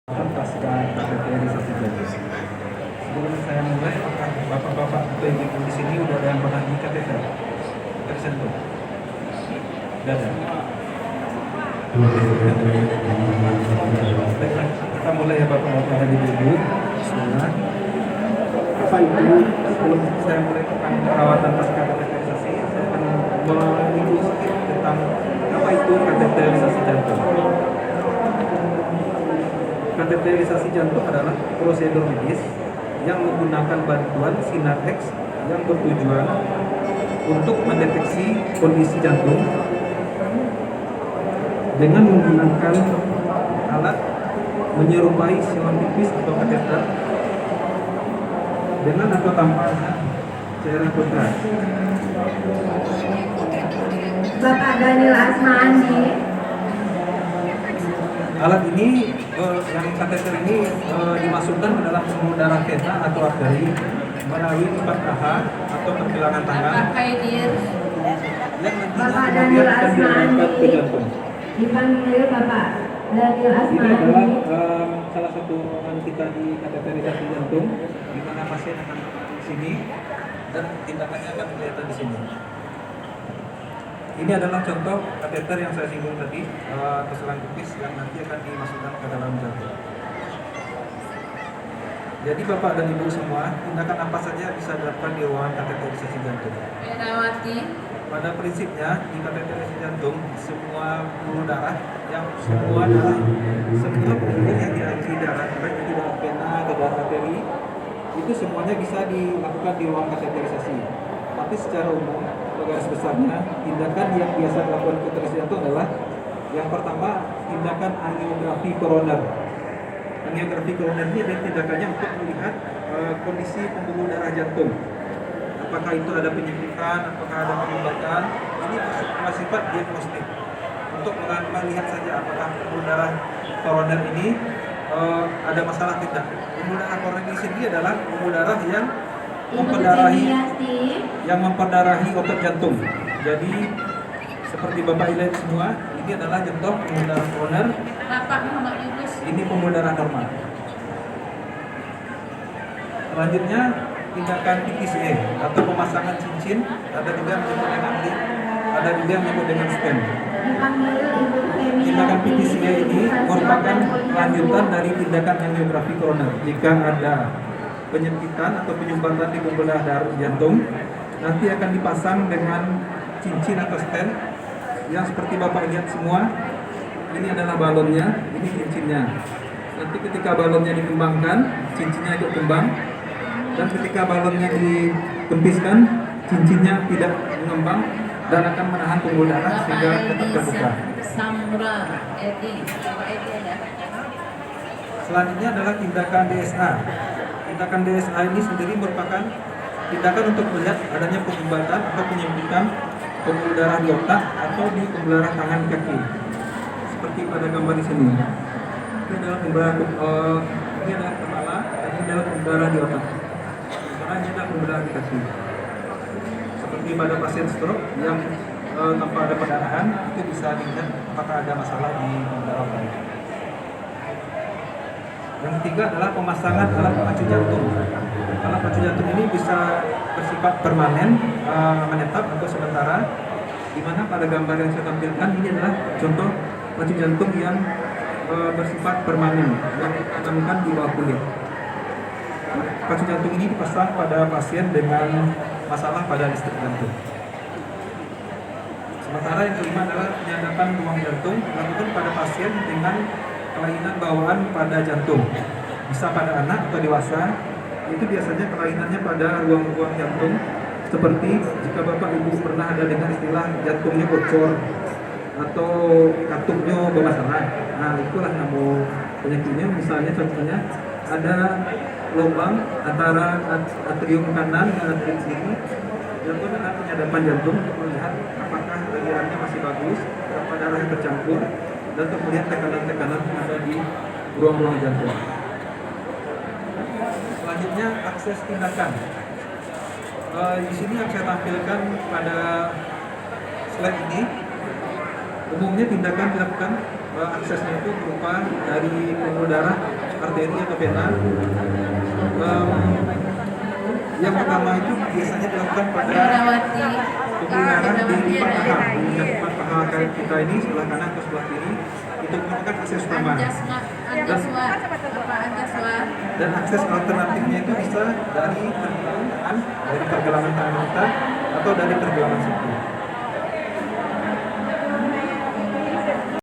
pasca kateterisasi jantung. Sebelum saya mulai, apakah bapak-bapak atau ibu di sini udah ada yang pernah di kateter? Dari jantung? Tidak ada. Baiklah, kita mulai ya bapak-bapak dan ibu-ibu. Bismillah. Apa itu? Sebelum saya mulai tentang perawatan pasca kateterisasi, saya akan menyinggung sedikit tentang apa itu kateterisasi jantung. Kateterisasi jantung adalah prosedur medis yang menggunakan bantuan sinar X yang bertujuan untuk mendeteksi kondisi jantung dengan menggunakan alat menyerupai silang tipis atau kateter dengan atau tanpa cairan kontras. Bapak Daniel Asmandi. Alat ini yang kateter ini dimasukkan ke dalam pembuluh darah vena atau arteri melalui lipat paha atau pergelangan tangan yang nantinya Bapak kemudian Daniel akan diarahkan ke Asmandi. jantung. Dipanggil Bapak Daniel Ini adalah Asmandi. salah satu ruangan kita di kateterisasi jantung, di mana pasien akan di sini dan tindakannya akan kelihatan di sini. Ini adalah contoh kateter yang saya singgung tadi, selang tipis yang nanti akan dimasukkan ke dalam jantung. Jadi Bapak dan Ibu semua, tindakan apa saja bisa dilakukan di ruangan kateterisasi jantung? Merawati. Pada prinsipnya di kateterisasi jantung, semua pembuluh darah semua pembuluh yang dialiri darah, baik itu darah vena atau darah arteri, itu semuanya bisa dilakukan di ruang kateterisasi. Tapi secara umum, garis besarnya, tindakan yang biasa dilakukan kateterisasi jantung adalah yang pertama, tindakan angiografi koroner. Angiografi koroner ini adalah tindakannya untuk melihat kondisi pembuluh darah jantung. Apakah itu ada penyempitan, apakah ada penyumbatan. Ini bersifat diagnostik untuk melihat saja apakah pembuluh darah koroner ini ada masalah tidak. Pembuluh darah koroner ini sendiri adalah pembuluh darah yang memperdarahi otot jantung. Jadi seperti Bapak lihat semua, ini adalah contoh pembuluh darah koroner. Bapak Muhammad Yunus. Ini pembuluh darah normal. Selanjutnya tindakan PTCA atau pemasangan cincin, ada juga yang menyebut dengan link, ada juga yang menyebut dengan stent. Tindakan PTCA ini merupakan lanjutan dari tindakan angiografi koroner. Jika ada penyempitan atau penyumbatan di pembuluh darah jantung, nanti akan dipasang dengan cincin atau stent yang seperti Bapak lihat semua. Ini adalah balonnya, ini cincinnya. Nanti ketika balonnya dikembangkan, cincinnya ikut kembang. Dan ketika balonnya dikempiskan, cincinnya tidak mengembang dan akan menahan pembuluh darah sehingga tetap terbuka. Selanjutnya adalah tindakan DSA. Tindakan DSA ini sendiri merupakan tindakan untuk melihat adanya penyumbatan atau penyempitan pembuluh darah di otak atau di pembuluh darah tangan kaki. Seperti pada gambar di sini. Ini adalah ini adalah kepala dan ini adalah pembuluh darah di otak. Sementara ini adalah pembuluh darah di kaki. Seperti pada pasien stroke yang tanpa ada perdarahan, itu bisa dilihat apakah ada masalah di pembuluh darah otak. Yang ketiga adalah pemasangan alat pacu jantung. Alat pacu jantung ini bisa bersifat permanen, menetap atau sementara. Di mana pada gambar yang saya tampilkan ini adalah contoh pacu jantung yang bersifat permanen yang ditanamkan di bawah kulit. Pacu jantung ini dipasang pada pasien dengan masalah pada listrik jantung. Sementara yang kelima adalah penyadapan ruang jantung dilakukan pada pasien dengan kelainan bawaan pada jantung. Bisa pada anak atau dewasa. Itu biasanya kelainannya pada ruang-ruang jantung. Seperti jika Bapak Ibu pernah ada dengan istilah jantungnya bocor atau katupnya bermasalah. Nah, itulah nama penyakitnya. Misalnya contohnya ada lubang antara atrium kanan dan atrium kiri. Dilakukan dengan penyadapan jantung untuk melihat apakah alirannya masih bagus, berapa darah yang tercampur, dan untuk melihat tekanan-tekanan yang ada di ruang-ruang jantung. Selanjutnya akses tindakan. Di sini yang saya tampilkan pada slide ini, umumnya tindakan dilakukan aksesnya itu berupa dari pembuluh darah arteri atau vena. Yang pertama itu biasanya dilakukan pada Herawati. pembuluh darah di paha, di depan paha kita ini sebelah kanan atau sebelah kiri. Itu merupakan akses utama. Anjaswa. Bapak Anjaswa. Dan akses alternatifnya itu bisa dari pergelangan tangan kita atau dari pergelangan siku.